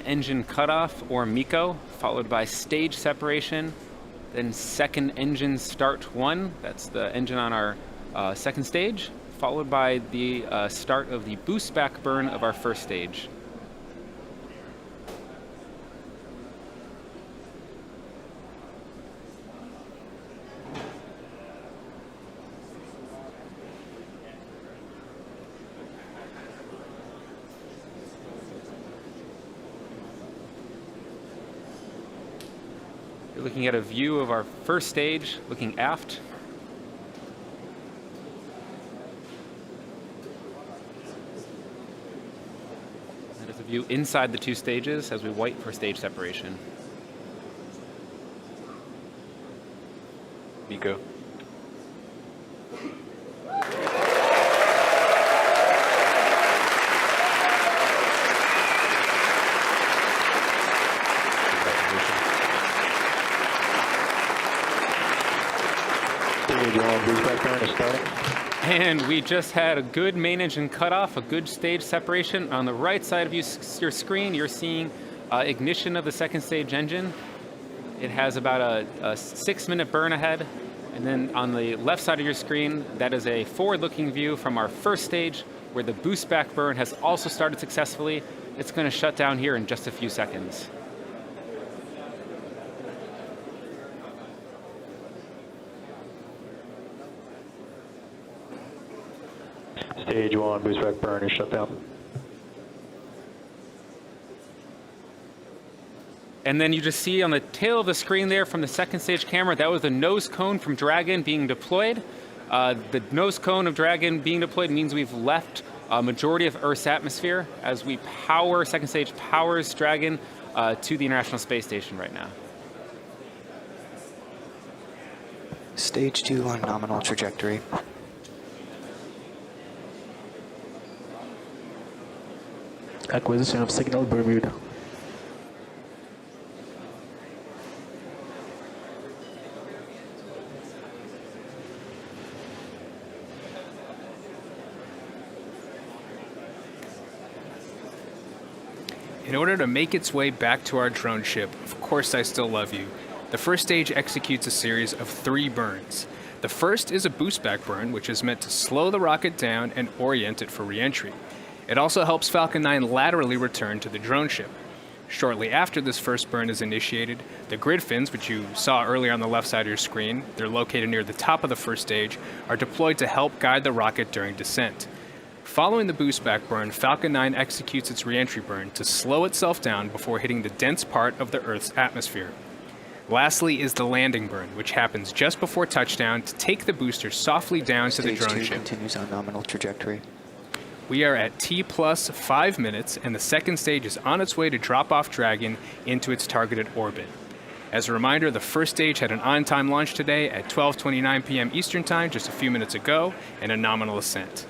engine cutoff, or MECO, followed by stage separation, then second engine start 1, that's the engine on our second stage, followed by the start of the boost back burn of our first stage. You're looking at a view of our first stage, looking aft. That is a view inside the two stages as we wait for stage separation. MECO. And we just had a good main engine cutoff, a good stage separation. On the right side of your screen, you're seeing ignition of the second stage engine. It has about a 6-minute burn ahead. And then on the left side of your screen, that is a forward-looking view from our first stage where the boost back burn has also started successfully. It's going to shut down here in just a few seconds. Stage 1, boost back burn is shut down. And then you just see on the tail of the screen there from the second stage camera, that was the nose cone from Dragon being deployed. The nose cone of Dragon being deployed means we've left a majority of Earth's atmosphere as we power, second stage powers Dragon to the International Space Station right now. Stage 2 on nominal trajectory. Acquisition of signal Bermuda. In order to make its way back to our drone ship, Of Course I Still Love You, the first stage executes a series of 3 burns. The first is a boost back burn, which is meant to slow the rocket down and orient it for re-entry. It also helps Falcon 9 laterally return to the drone ship. Shortly after this first burn is initiated, the grid fins, which you saw earlier on the left side of your screen, they're located near the top of the first stage, are deployed to help guide the rocket during descent. Following the boost back burn, Falcon 9 executes its re-entry burn to slow itself down before hitting the dense part of the Earth's atmosphere. Lastly is the landing burn, which happens just before touchdown to take the booster softly down to the drone Stage 2 ship. continues on nominal trajectory. We are at T plus 5 minutes, and the second stage is on its way to drop off Dragon into its targeted orbit. As a reminder, the first stage had an on-time launch today at 12:29 p.m. Eastern Time, just a few minutes ago, and a nominal ascent.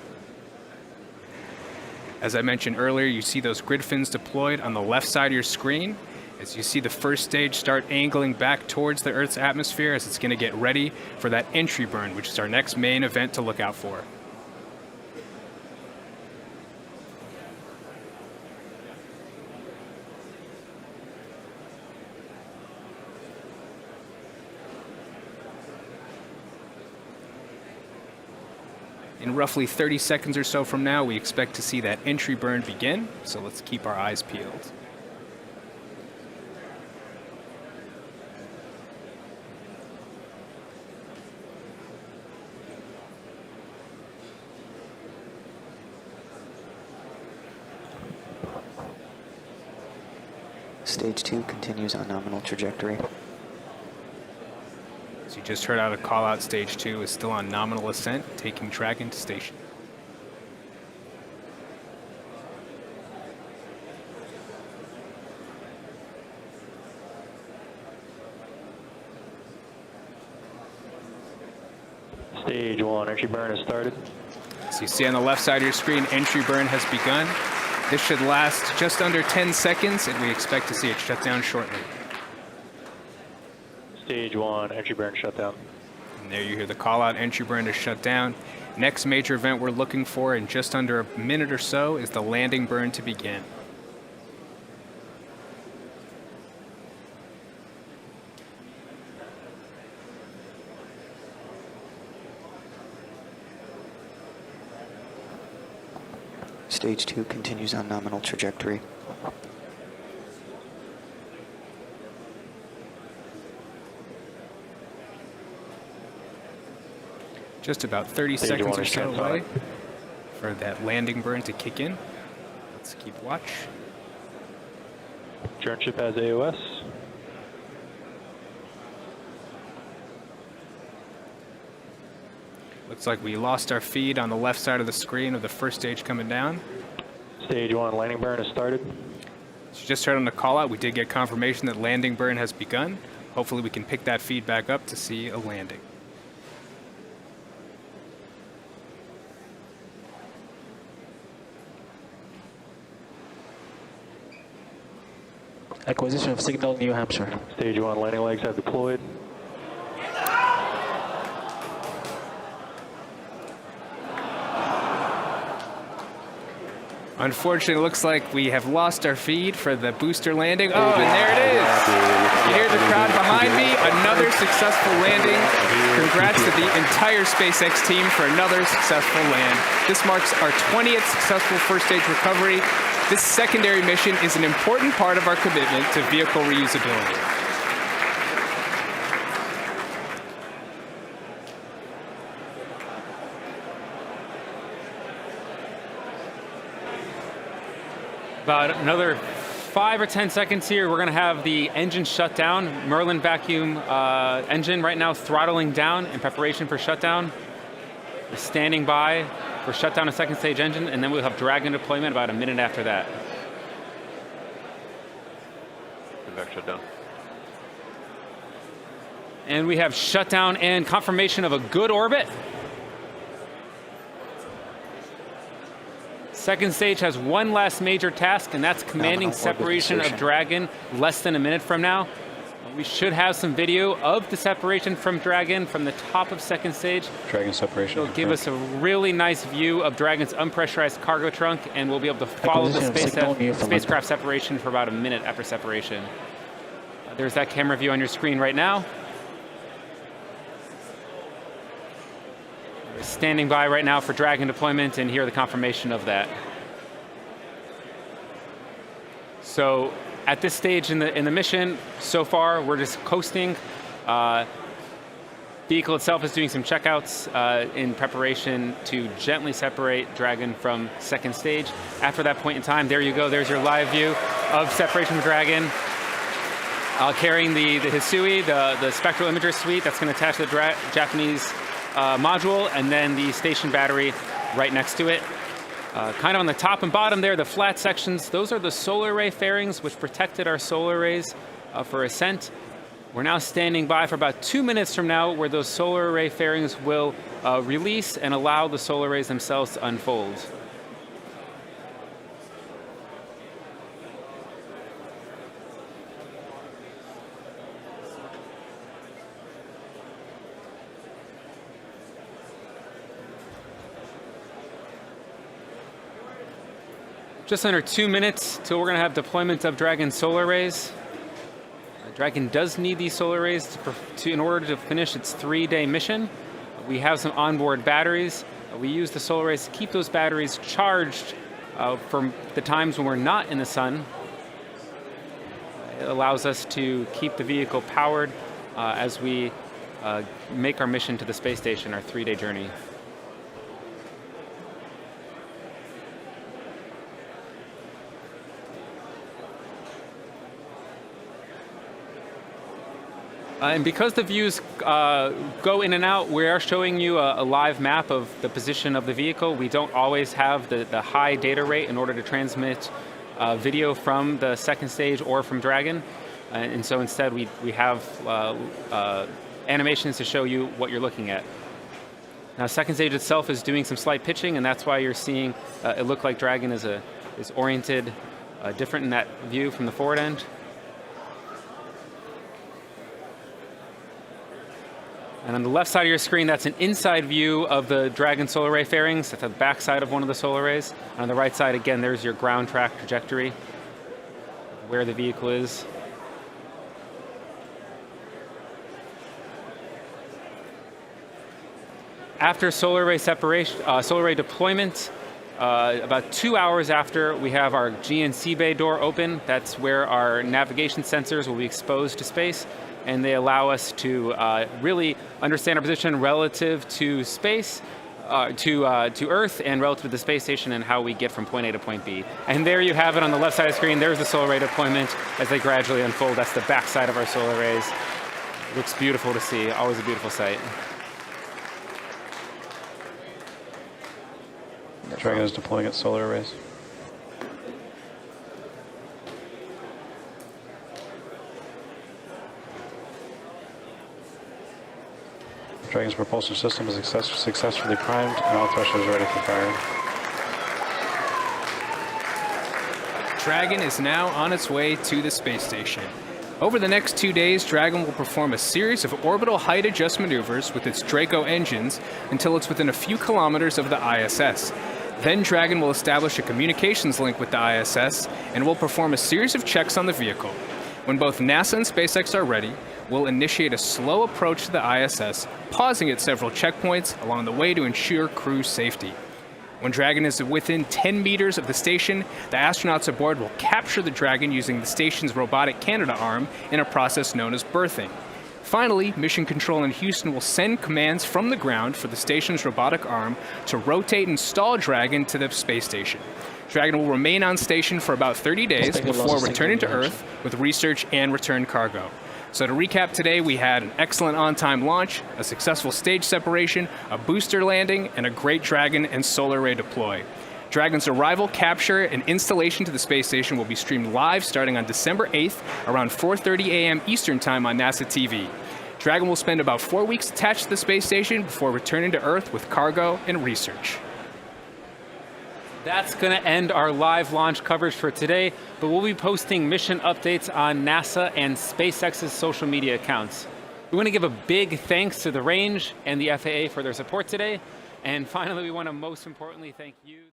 As I mentioned earlier, you see those grid fins deployed on the left side of your screen. As you see the first stage start angling back towards the Earth's atmosphere as it's going to get ready for that entry burn, which is our next main event to look out for. In roughly 30 seconds or so from now, we expect to see that entry burn begin, so let's keep our eyes peeled. Stage 2 continues on nominal trajectory. As you just heard out a call out, stage 2 is still on nominal ascent, taking Dragon to station. Stage 1, entry burn has started. So you see on the left side of your screen, entry burn has begun. This should last just under 10 seconds, and we expect to see it shut down shortly. Stage 1, entry burn shut down. And there you hear the call out, entry burn is shut down. Next major event we're looking for in just under a minute or so is the landing burn to begin. Stage 2 continues on nominal trajectory. Just about 30 Stage seconds one or is so transonic. away for that landing burn to kick in. Let's keep watch. Drone ship has AOS. Looks like we lost our feed on the left side of the screen of the first stage coming down. Stage 1 landing burn has started. As you just heard on the call out, we did get confirmation that landing burn has begun. Hopefully we can pick that feed back up to see a landing. Acquisition of signal New Hampshire. Stage 1 landing legs have deployed. Unfortunately, it looks like we have lost our feed for the booster landing. Oh, and there it is. You hear the crowd behind me. Another successful landing. Congrats to the entire SpaceX team for another successful land. This marks our 20th successful first stage recovery. This secondary mission is an important part of our commitment to vehicle reusability. About another 5 or 10 seconds here, we're going to have the engine shut down. Merlin vacuum engine right now throttling down in preparation for shutdown. We're standing by for shutdown of second stage engine, and then we'll have Dragon deployment about a minute after that. Back shutdown. And we have shutdown and confirmation of a good orbit. Second stage has one last major task, and that's commanding Nominal orbit separation of insertion. Dragon less than a minute from now. We should have some video of the separation from Dragon from the top of second stage. Dragon separation. It'll give us a really nice view of Dragon's unpressurized cargo trunk, and we'll be able to follow the Acquisition of signal Newfoundland. spacecraft separation for about a minute after separation. There's that camera view on your screen right now. We're standing by right now for Dragon deployment, and here are the confirmation of that. So at this stage in the mission, so far we're just coasting. Vehicle itself is doing some checkouts in preparation to gently separate Dragon from second stage. After that point in time, there you go. There's your live view of separation from Dragon. Carrying the Hisui, the spectral imager suite that's going to attach to the Japanese module, and then the station battery right next to it. Kind of on the top and bottom there, the flat sections, those are the solar array fairings which protected our solar arrays for ascent. We're now standing by for about 2 minutes from now where those solar array fairings will release and allow the solar arrays themselves to unfold. Just under 2 minutes till we're going to have deployment of Dragon solar arrays. Dragon does need these solar arrays in order to finish its 3-day mission. We have some onboard batteries. We use the solar arrays to keep those batteries charged from the times when we're not in the sun. It allows us to keep the vehicle powered as we make our mission to the space station, our 3-day journey. And because the views go in and out, we are showing you a live map of the position of the vehicle. We don't always have the high data rate in order to transmit video from the second stage or from Dragon. And so instead we have animations to show you what you're looking at. Now second stage itself is doing some slight pitching, and that's why you're seeing it look like Dragon is oriented different in that view from the forward end. And on the left side of your screen, that's an inside view of the Dragon solar array fairings. That's the back side of one of the solar arrays. And on the right side, again, there's your ground track trajectory, where the vehicle is. After solar array separation, solar array deployment, about 2 hours after we have our GNC bay door open. That's where our navigation sensors will be exposed to space, and they allow us to really understand our position relative to space, to Earth, and relative to the space station, and how we get from point A to point B. And there you have it on the left side of the screen. There's the solar ray deployment as they gradually unfold. That's the back side of our solar rays. Looks beautiful to see, always a beautiful sight. Dragon is deploying its solar arrays. Dragon's propulsion system is successfully primed and all thrusters ready for firing. Dragon is now on its way to the space station. Over the next 2 days, Dragon will perform a series of orbital height adjust maneuvers with its Draco engines until it's within a few kilometers of the ISS. Then Dragon will establish a communications link with the ISS and will perform a series of checks on the vehicle. When both NASA and Spacex are ready, we'll initiate a slow approach to the ISS, pausing at several checkpoints along the way to ensure crew safety. When Dragon is within 10 meters of the station, the astronauts aboard will capture the Dragon using the station's Robotic Canada arm in a process known as berthing. Finally, Mission Control in Houston will send commands from the ground for the station's robotic arm to rotate and stall Dragon to the space station. Dragon will remain on station for about 30 days before returning to Earth with research and return cargo. So to recap today, we had an excellent on-time launch, a successful stage separation, a booster landing, and a great Dragon and solar ray deploy. Dragon's arrival, capture, and installation to the space station will be streamed live starting on December 8th around 4:30 a.m. Eastern Time on NASA TV. Dragon will spend about 4 weeks attached to the space station before returning to Earth with cargo and research. That's going to end our live launch coverage for today, but we'll be posting mission updates on NASA and SpaceX's social media accounts. We want to give a big thanks to the range and the FAA for their support today. And finally, we want to most importantly thank you.